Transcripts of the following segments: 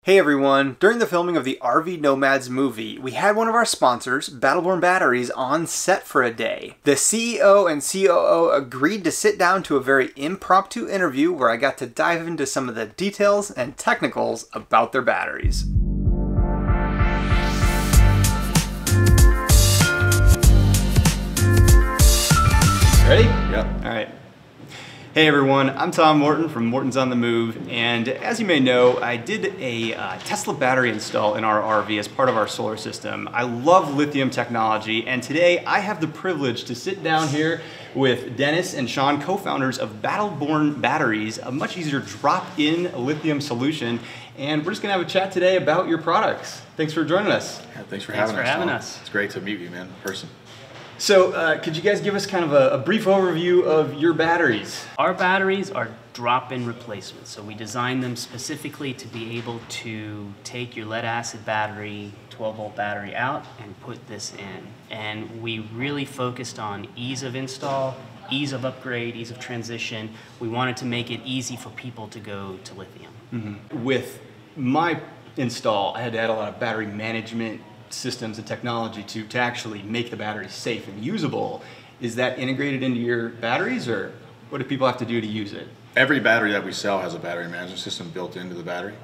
Hey everyone, during the filming of the RV Nomads movie, we had one of our sponsors, Battleborn Batteries, on set for a day. The CEO and COO agreed to sit down to a very impromptu interview where I got to dive into some of the details and technicals about their batteries. Ready? Yep. All right. Hey everyone, I'm Tom Morton from Morton's on the Move, and as you may know, I did a Tesla battery install in our RV as part of our solar system. I love lithium technology, and today I have the privilege to sit down here with Dennis and Sean, co-founders of Battleborn Batteries, a much easier drop-in lithium solution, and we're just gonna have a chat today about your products. Thanks for joining us. Yeah, thanks for having us. It's great to meet you, man, in person. So could you guys give us kind of a brief overview of your batteries? Our batteries are drop-in replacements. So we designed them specifically to be able to take your lead acid battery, 12-volt battery out and put this in. And we really focused on ease of install, ease of upgrade, ease of transition. We wanted to make it easy for people to go to lithium. Mm-hmm. With my install, I had to add a lot of battery management systems and technology to actually make the battery safe and usable. Is that integrated into your batteries, or what do people have to do to use it? Every battery that we sell has a battery management system built into the battery,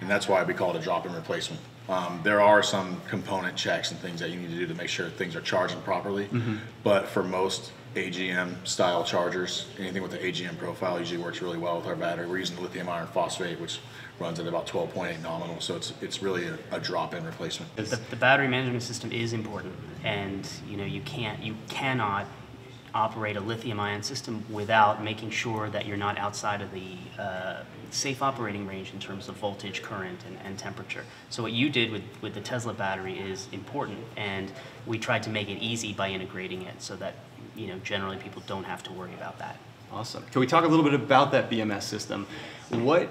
and that's why we call it a drop-in replacement. There are some component checks and things that you need to do to make sure things are charging properly, but for most AGM style chargers, anything with the AGM profile usually works really well with our battery. We're using the lithium-ion phosphate, which runs at about 12.8 nominal, so it's really a drop-in replacement. The battery management system is important, and you cannot operate a lithium-ion system without making sure that you're not outside of the safe operating range in terms of voltage, current, and temperature. So what you did with the Tesla battery is important, and we tried to make it easy by integrating it so that generally people don't have to worry about that. Awesome. Can we talk a little bit about that BMS system? What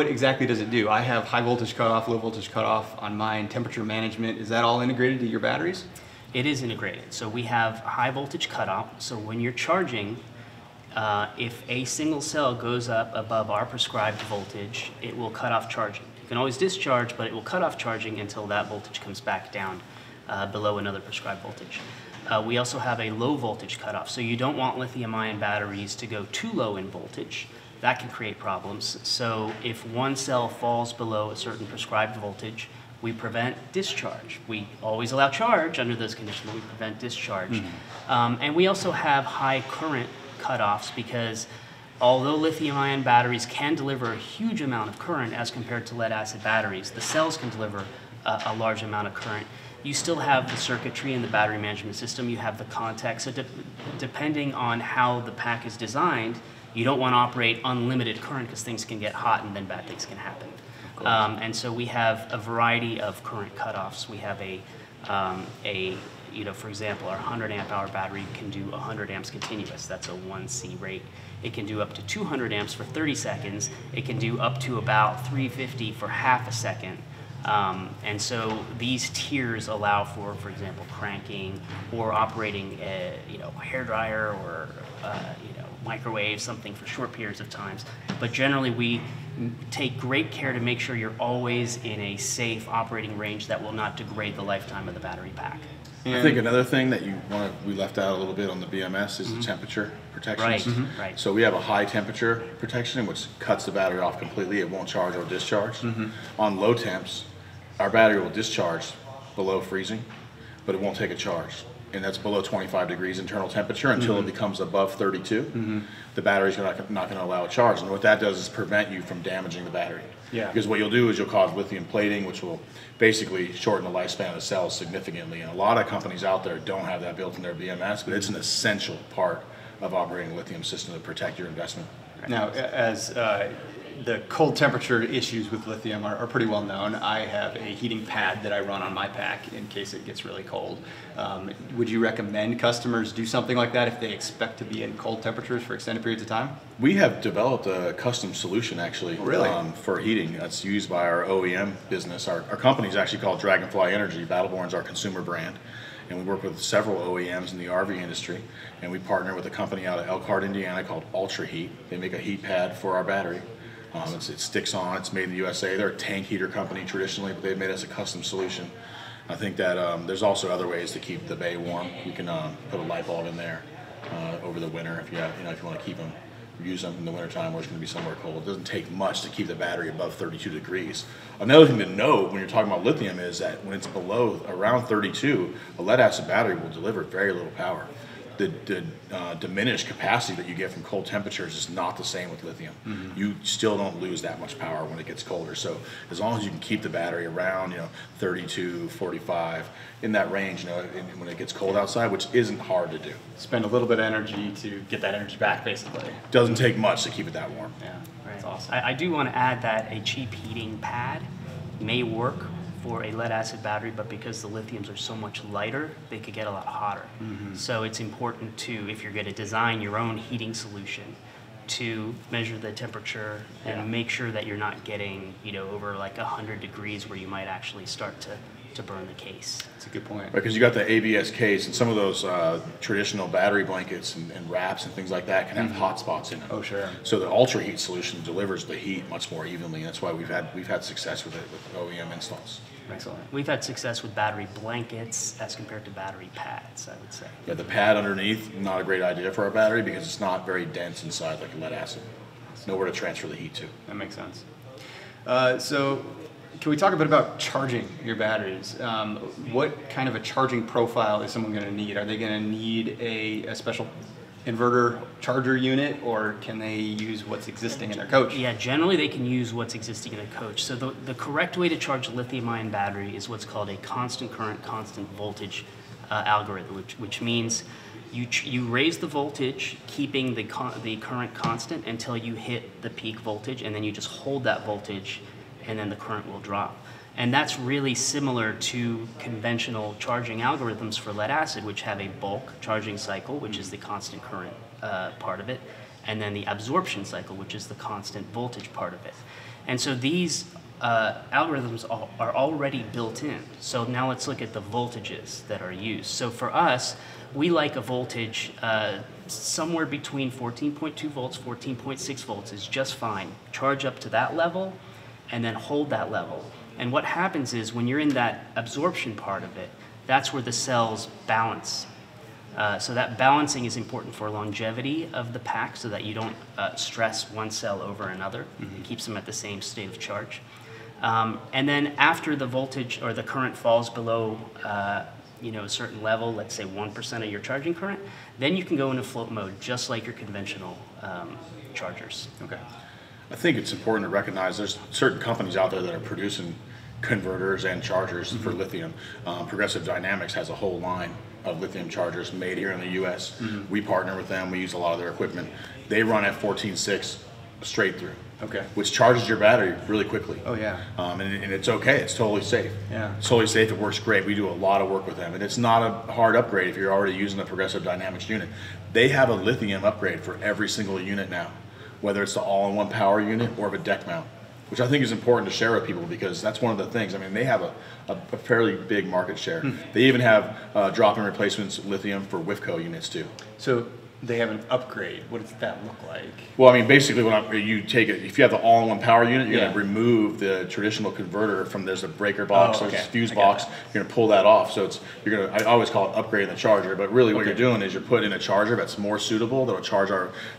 exactly does it do? I have high voltage cutoff, low voltage cutoff on mine, temperature management. Is that all integrated to your batteries? It is integrated. So we have high voltage cutoff. So when you're charging, if a single cell goes up above our prescribed voltage, it will cut off charging. You can always discharge, but it will cut off charging until that voltage comes back down below another prescribed voltage. We also have a low voltage cutoff. So you don't want lithium-ion batteries to go too low in voltage. That can create problems. So if one cell falls below a certain prescribed voltage, we prevent discharge. We always allow charge under those conditions, but we prevent discharge. And we also have high current cutoffs because although lithium-ion batteries can deliver a huge amount of current as compared to lead-acid batteries, the cells can deliver a large amount of current. You still have the circuitry in the battery management system, you have the contacts. So depending on how the pack is designed, you don't want to operate unlimited current because things can get hot and then bad things can happen. And so we have a variety of current cutoffs. We have for example, our 100 amp hour battery can do 100 amps continuous. That's a 1C rate. It can do up to 200 amps for 30 seconds. It can do up to about 350 for half a second. And so these tiers allow for example, cranking or operating a hairdryer or microwave, something for short periods of times. But generally we take great care to make sure you're always in a safe operating range that will not degrade the lifetime of the battery pack. And I think another thing that we left out a little bit on the BMS is the temperature protection. Right. So we have a high temperature protection, which cuts the battery off completely. It won't charge or discharge. On low temps, our battery will discharge below freezing, but it won't take a charge. And that's below 25 degrees internal temperature until it becomes above 32. The battery's not going to allow a charge. And what that does is prevent you from damaging the battery. Yeah. Because what you'll do is you'll cause lithium plating, which will basically shorten the lifespan of the cells significantly. And a lot of companies out there don't have that built in their BMS, but it's an essential part of operating a lithium system to protect your investment. Now, as the cold temperature issues with lithium are pretty well known. I have a heating pad that I run on my pack in case it gets really cold. Would you recommend customers do something like that if they expect to be in cold temperatures for extended periods of time? We have developed a custom solution actually for heating that's used by our OEM business. Our company is actually called Dragonfly Energy. Battleborn's our consumer brand. And we work with several OEMs in the RV industry, and we partner with a company out of Elkhart, Indiana called Ultra Heat. They make a heat pad for our battery. It sticks on. It's made in the USA. They're a tank heater company traditionally, but they've made us a custom solution. I think that there's also other ways to keep the bay warm. You can put a light bulb in there over the winter if you have, if you want to keep them, use them in the wintertime where it's going to be somewhere cold. It doesn't take much to keep the battery above 32 degrees. Another thing to note when you're talking about lithium is that when it's below around 32, a lead acid battery will deliver very little power. The diminished capacity that you get from cold temperatures is not the same with lithium. You still don't lose that much power when it gets colder. So as long as you can keep the battery around 32, 45, in that range, when it gets cold outside, which isn't hard to do. Spend a little bit of energy to get that energy back, basically. Doesn't take much to keep it that warm. Yeah, Right. that's awesome. I do want to add that a cheap heating pad may work for a lead acid battery, but because the lithiums are so much lighter, they could get a lot hotter. So it's important to, if you're going to design your own heating solution, to measure the temperature and make sure that you're not getting, over like 100 degrees where you might actually start to burn the case. That's a good point. Because you got the ABS case and some of those traditional battery blankets and wraps and things like that can have hot spots in them. Oh, sure. So the ultra heat solution delivers the heat much more evenly. That's why we've had success with it with OEM installs. Excellent. We've had success with battery blankets as compared to battery pads, I would say. Yeah, the pad underneath, not a great idea for our battery because it's not very dense inside like lead acid. Nowhere to transfer the heat to. That makes sense. So can we talk a bit about charging your batteries? What kind of a charging profile is someone going to need? Are they going to need a special inverter charger unit, or can they use what's existing in their coach? Yeah, generally they can use what's existing in a coach. So the correct way to charge a lithium-ion battery is what's called a constant current, constant voltage algorithm, which means you raise the voltage, keeping the current constant until you hit the peak voltage, and then you just hold that voltage, and then the current will drop. And that's really similar to conventional charging algorithms for lead acid, which have a bulk charging cycle, which is the constant current part of it, and then the absorption cycle, which is the constant voltage part of it. And so these algorithms are already built in. So now let's look at the voltages that are used. So for us, we like a voltage somewhere between 14.2 volts, 14.6 volts is just fine. Charge up to that level and then hold that level. And what happens is when you're in that absorption part of it, that's where the cells balance. So that balancing is important for longevity of the pack so that you don't stress one cell over another. It keeps them at the same state of charge. And then after the voltage or the current falls below a certain level, let's say 1% of your charging current, then you can go into float mode just like your conventional chargers. Okay. I think it's important to recognize there's certain companies out there that are producing converters and chargers for lithium. Progressive Dynamics has a whole line of lithium chargers made here in the U.S. We partner with them. We use a lot of their equipment. They run at 14.6 straight through, which charges your battery really quickly. Oh, yeah. And it's okay. It's totally safe. Yeah. It's totally safe. It works great. We do a lot of work with them. And it's not a hard upgrade if you're already using the Progressive Dynamics unit. They have a lithium upgrade for every single unit now, whether it's the all-in-one power unit or of a deck mount, which I think is important to share with people because that's one of the things. I mean, they have a fairly big market share. They even have drop-in replacements lithium for WIFCO units too. So they have an upgrade. What does that look like? Well, I mean, basically, you take it. If you have the all-in-one power unit, you're going to remove the traditional converter from. There's a breaker box, there's a fuse box. You're going to pull that off. So I always call it upgrading the charger, but really what you're doing is you're putting in a charger that's more suitable that'll charge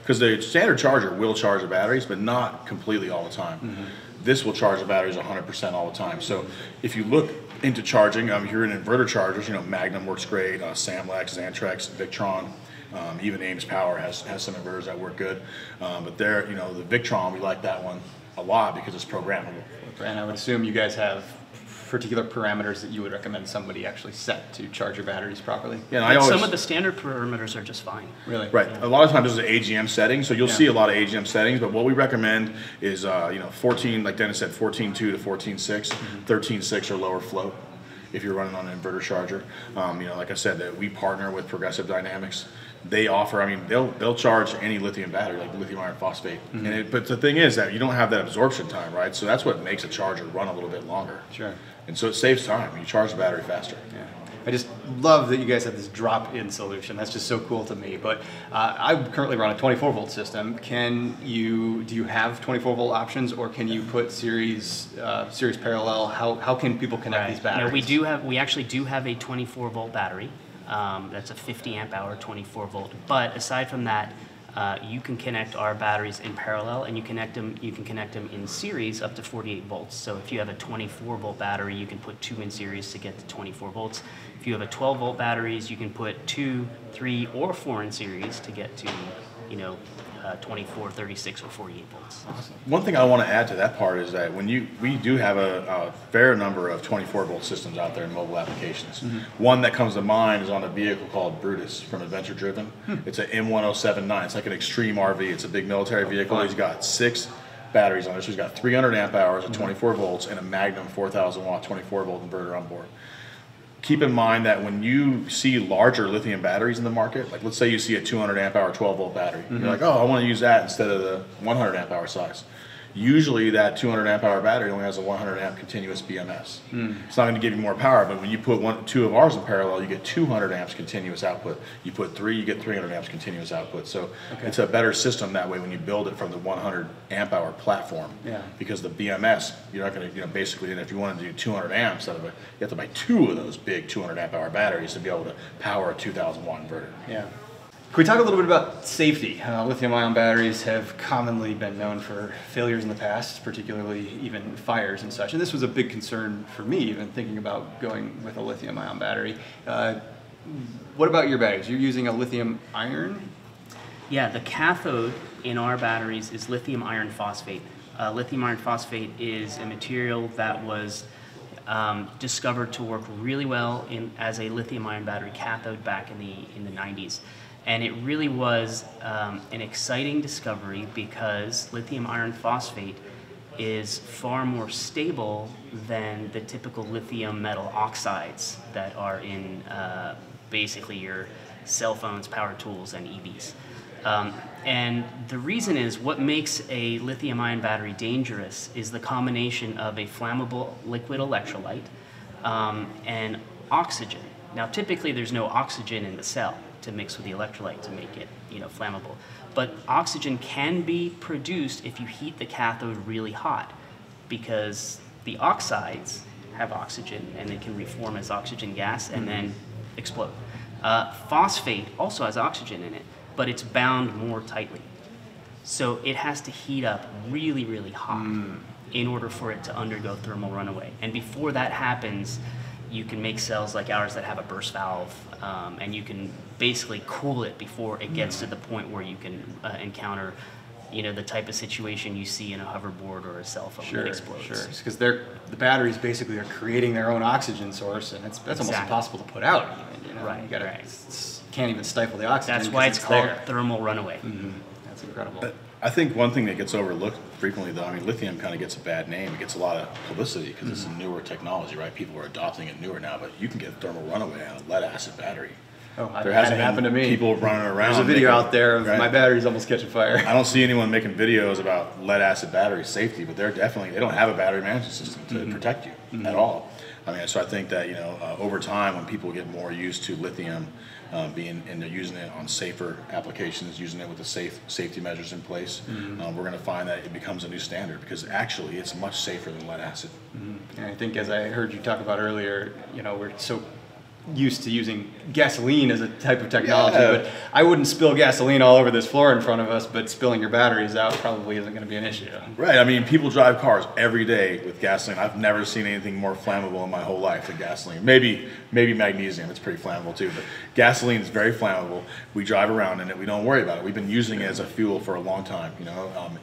because the standard charger will charge the batteries, but not completely all the time. This will charge the batteries 100% all the time. So if you look into charging, you're in inverter chargers. Magnum works great. Samlex, Xantrex, Victron. Even Ames Power has some inverters that work good, but the Victron, we like that one a lot because it's programmable. And I would assume you guys have particular parameters that you would recommend somebody actually set to charge your batteries properly. Yeah, some of the standard parameters are just fine. Really? Right. Yeah. A lot of times those are AGM settings, so you'll see a lot of AGM settings, but what we recommend is 14, like Dennis said, 14.2 to 14.6, 13.6 or lower float if you're running on an inverter charger. Like I said, that we partner with Progressive Dynamics. They offer, they'll charge any lithium battery, like lithium iron phosphate. But the thing is that you don't have that absorption time, right? So that's what makes a charger run a little bit longer. Sure. And so it saves time. You charge the battery faster. Yeah. I just love that you guys have this drop-in solution. That's just so cool to me. But I currently run a 24-volt system. Do you have 24-volt options, or can you put series parallel? How can people connect these batteries? No, we actually do have a 24-volt battery. That's a 50 amp hour 24-volt. But aside from that, you can connect our batteries in parallel, and you can connect them in series up to 48 volts. So if you have a 24-volt battery, you can put 2 in series to get to 24 volts. If you have a 12-volt batteries, you can put 2, 3, or 4 in series to get to, 24, 36, or 48 volts. Awesome. One thing I want to add to that part is that we do have a fair number of 24-volt systems out there in mobile applications. One that comes to mind is on a vehicle called Brutus from Adventure Driven. It's an M1079. It's like an extreme RV. It's a big military vehicle. He's got 6 batteries on it. So he's got 300 amp hours at 24 volts and a Magnum 4,000 watt 24-volt inverter on board. Keep in mind that when you see larger lithium batteries in the market, like let's say you see a 200 amp hour 12-volt battery, you're like, oh, I want to use that instead of the 100 amp hour size. Usually that 200 amp hour battery only has a 100 amp continuous BMS. It's not going to give you more power, but when you put 2 of ours in parallel, you get 200 amps continuous output. You put 3, you get 300 amps continuous output. So it's a better system that way when you build it from the 100 amp hour platform. Because the BMS, you're not going to, basically, and if you want to do 200 amps, you have to buy 2 of those big 200 amp hour batteries to be able to power a 2,000 watt inverter. Can we talk a little bit about safety? Lithium-ion batteries have commonly been known for failures in the past, particularly even fires and such. And this was a big concern for me, even thinking about going with a lithium-ion battery. What about your batteries? You're using a lithium iron? Yeah, the cathode in our batteries is lithium iron phosphate. Lithium iron phosphate is a material that was discovered to work really well as a lithium-ion battery cathode back in the 90s. And it really was an exciting discovery because lithium iron phosphate is far more stable than the typical lithium metal oxides that are in basically your cell phones, power tools, and EVs. And the reason is what makes a lithium ion battery dangerous is the combination of a flammable liquid electrolyte and oxygen. Now typically there's no oxygen in the cell to mix with the electrolyte to make it, flammable. But oxygen can be produced if you heat the cathode really hot, because the oxides have oxygen and they can reform as oxygen gas and then explode. Phosphate also has oxygen in it, but it's bound more tightly. So it has to heat up really, really hot in order for it to undergo thermal runaway. And before that happens, you can make cells like ours that have a burst valve, and you can basically cool it before it gets to the point where you can encounter, the type of situation you see in a hoverboard or a cell phone that explodes. Sure, because the batteries basically are creating their own oxygen source, and that's almost impossible to put out. Right, you can't even stifle the oxygen. That's why it's called thermal runaway. That's incredible. But I think one thing that gets overlooked frequently, though, lithium kind of gets a bad name. It gets a lot of publicity because it's a newer technology, right? People are adopting it newer now, but you can get thermal runaway on a lead-acid battery. Oh, there hasn't happened to me. People running around. There's a video out there of my batteries almost catching fire. I don't see anyone making videos about lead-acid battery safety, but they don't have a battery management system to protect you at all. So I think that over time, when people get more used to lithium and they're using it on safer applications, using it with the safety measures in place, we're going to find that it becomes a new standard because actually it's much safer than lead acid. And I think, as I heard you talk about earlier, we're so used to using gasoline as a type of technology, but I wouldn't spill gasoline all over this floor in front of us, but spilling your batteries out probably isn't going to be an issue. Right, people drive cars every day with gasoline. I've never seen anything more flammable in my whole life than gasoline. Maybe magnesium, it's pretty flammable too, but gasoline is very flammable. We drive around in it, we don't worry about it. We've been using it as a fuel for a long time.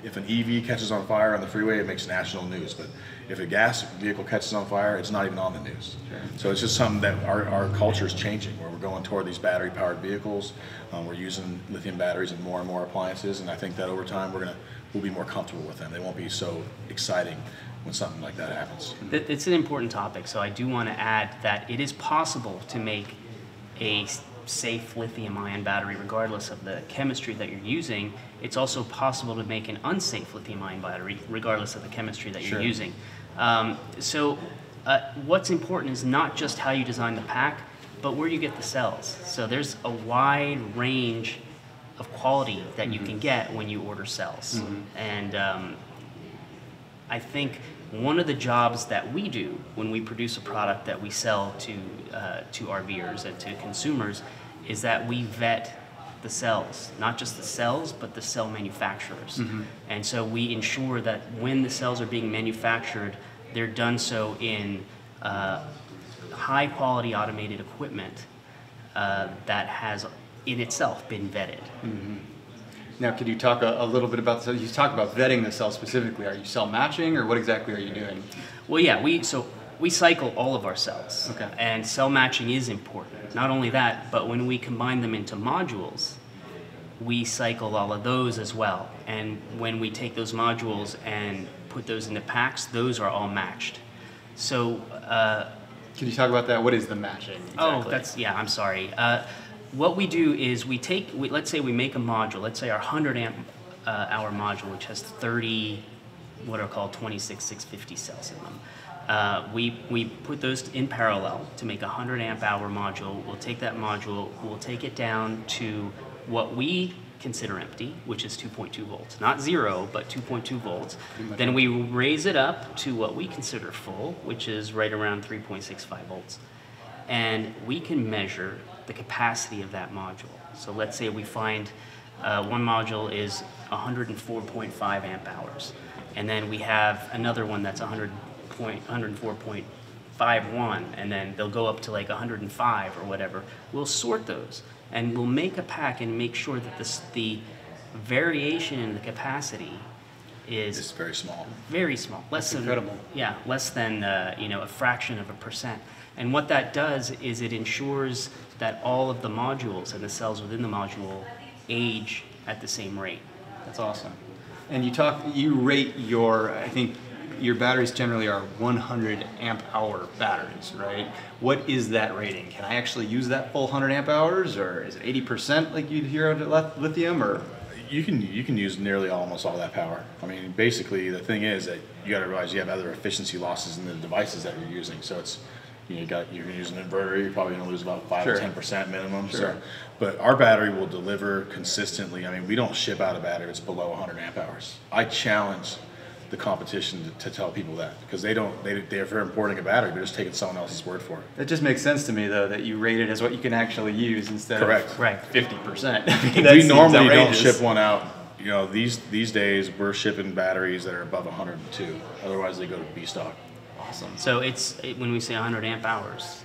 If an EV catches on fire on the freeway, it makes national news, but if a gas vehicle catches on fire, it's not even on the news. So it's just something that our culture is changing, where we're going toward these battery-powered vehicles. We're using lithium batteries in more and more appliances, and I think that over time we'll be more comfortable with them. They won't be so exciting when something like that happens. It's an important topic, so I do want to add that it is possible to make a safe lithium-ion battery regardless of the chemistry that you're using. It's also possible to make an unsafe lithium-ion battery regardless of the chemistry that you're using. What's important is not just how you design the pack, but where do you get the cells? So there's a wide range of quality that you can get when you order cells. And I think one of the jobs that we do when we produce a product that we sell to RVers and to consumers is that we vet the cells, not just the cells, but the cell manufacturers. And so we ensure that when the cells are being manufactured, they're done so in high quality automated equipment that has in itself been vetted. Now, could you talk a little bit about, so you talk about vetting the cell specifically. Are you cell matching, or what exactly are you doing? Well, yeah, we cycle all of our cells. Okay. And cell matching is important. Not only that, but when we combine them into modules, we cycle all of those as well. And when we take those modules and put those into packs, those are all matched. So, Can you talk about that? What is the matching exactly? I'm sorry. What we do is let's say we make a module, let's say our 100 amp hour module, which has 30, what are called 26650 cells in them. We put those in parallel to make a 100 amp hour module. We'll take that module, we'll take it down to what we consider empty, which is 2.2 volts. Not 0, but 2.2 volts. Then we raise it up to what we consider full, which is right around 3.65 volts. And we can measure the capacity of that module. So let's say we find one module is 104.5 amp hours, and then we have another one that's 104.51, and then they'll go up to like 105 or whatever. We'll sort those, and we'll make a pack and make sure that the variation in the capacity is It's very small. very small, less than incredible. Yeah, less than a fraction of a percent. And what that does is it ensures that all of the modules and the cells within the module age at the same rate. That's awesome. And you rate I think your batteries generally are 100 amp hour batteries, right? What is that rating? Can I actually use that full 100 amp hours, or is it 80% like you'd hear at lithium, or? You can use nearly almost all that power. I mean, basically the thing is that you got to realize you have other efficiency losses in the devices that you're using. So it's you're going to use an inverter, you're probably going to lose about 5 to 10% minimum. Sure. So, but our battery will deliver consistently. I mean, we don't ship out a battery that's below 100 amp hours. I challenge the competition to tell people that, because they're very importing a battery, they're just taking someone else's word for it. It just makes sense to me, though, that you rate it as what you can actually use instead Correct. of Right. 50%. I mean, that We seems normally don't outrageous. ship one out. You know, these days we're shipping batteries that are above 102. Otherwise, they go to B stock. Awesome. So when we say 100 amp hours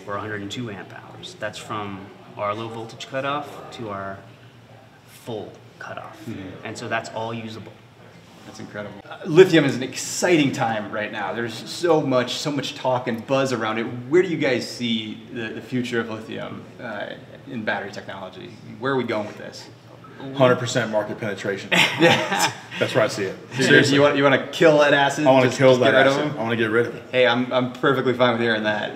or 102 amp hours, that's from our low voltage cutoff to our full cutoff. And so that's all usable. That's incredible. Lithium is an exciting time right now. There's so much talk and buzz around it. Where do you guys see the future of lithium in battery technology? Where are we going with this? 100% market penetration. That's where I see it. Seriously. You want to kill lead acid? I want to kill get that rid of acid. them? I want to get rid of it. Hey, I'm perfectly fine with hearing that.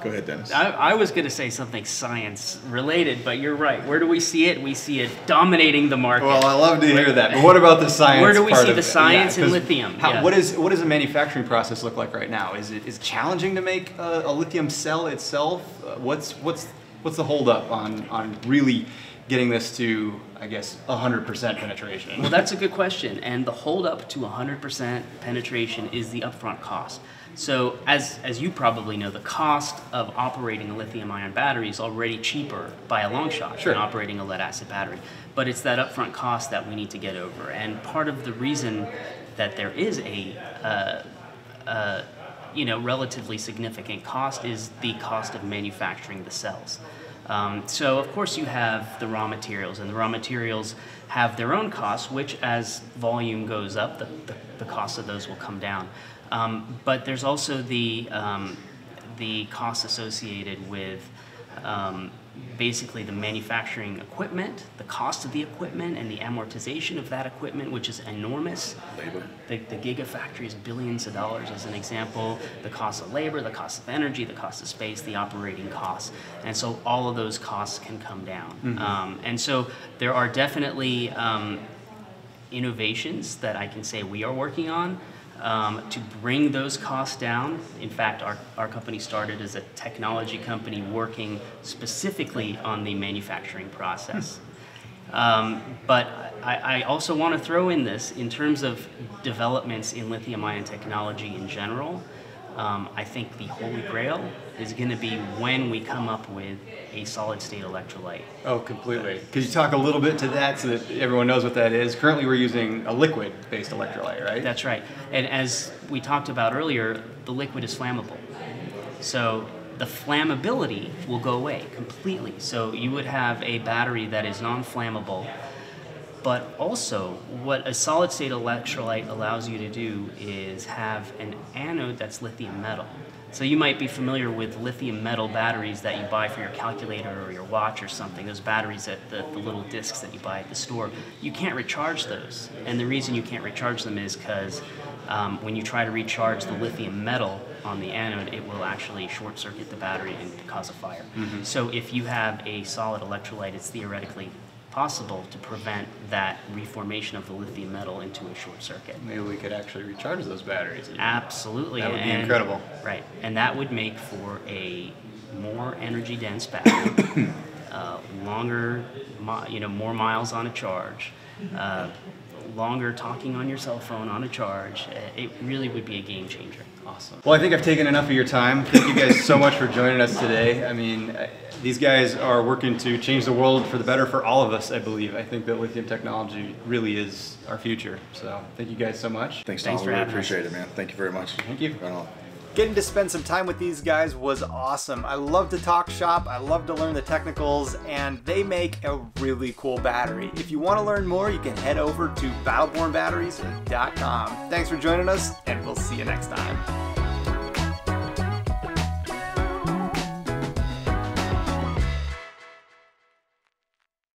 Go ahead, Dennis. I was going to say something science related, but you're right. Where do we see it? We see it dominating the market. Well, I love to hear that. But what about the science? Where do we part see of the it? science in 'cause lithium? What does a manufacturing process look like right now? Is it challenging to make a lithium cell itself? What's the holdup on really getting this to, I guess, 100% penetration? Well, that's a good question. And the holdup to 100% penetration is the upfront cost. So as you probably know, the cost of operating a lithium-ion battery is already cheaper by a long shot Sure. than operating a lead-acid battery. But it's that upfront cost that we need to get over. And part of the reason that there is a relatively significant cost is the cost of manufacturing the cells. So of course you have the raw materials, and the raw materials have their own costs, which as volume goes up, the cost of those will come down. But there's also the costs associated with basically the manufacturing equipment, the cost of the equipment, and the amortization of that equipment, which is enormous. Labor. The gigafactory is billions of dollars as an example. The cost of labor, the cost of energy, the cost of space, the operating costs. And so all of those costs can come down. And so there are definitely innovations that I can say we are working on to bring those costs down. In fact, our company started as a technology company working specifically on the manufacturing process. But I also want to throw in this, in terms of developments in lithium-ion technology in general, I think the holy grail is going to be when we come up with a solid-state electrolyte. Oh, completely. Could you talk a little bit to that so that everyone knows what that is? Currently we're using a liquid-based electrolyte, right? That's right. And as we talked about earlier, the liquid is flammable. So the flammability will go away completely. So you would have a battery that is non-flammable, but also what a solid-state electrolyte allows you to do is have an anode that's lithium metal. So you might be familiar with lithium metal batteries that you buy for your calculator or your watch or something, those batteries at the little discs that you buy at the store. You can't recharge those. And the reason you can't recharge them is because when you try to recharge the lithium metal on the anode, it will actually short circuit the battery and cause a fire. Mm-hmm. So if you have a solid electrolyte, it's theoretically possible to prevent that reformation of the lithium metal into a short circuit. Maybe we could actually recharge those batteries. Absolutely. That would be incredible. Right, and that would make for a more energy dense battery, longer, more miles on a charge, longer talking on your cell phone on a charge. It really would be a game changer. Awesome. Well, I think I've taken enough of your time. Thank you guys so much for joining us today. I mean, these guys are working to change the world for the better for all of us, I believe. I think that lithium technology really is our future. So thank you guys so much. Thanks, Tom. For really having appreciate it, man. Thank you very much. Thank you. Right on. Getting to spend some time with these guys was awesome. I love to talk shop, I love to learn the technicals, and they make a really cool battery. If you want to learn more, you can head over to battlebornbatteries.com. Thanks for joining us, and we'll see you next time.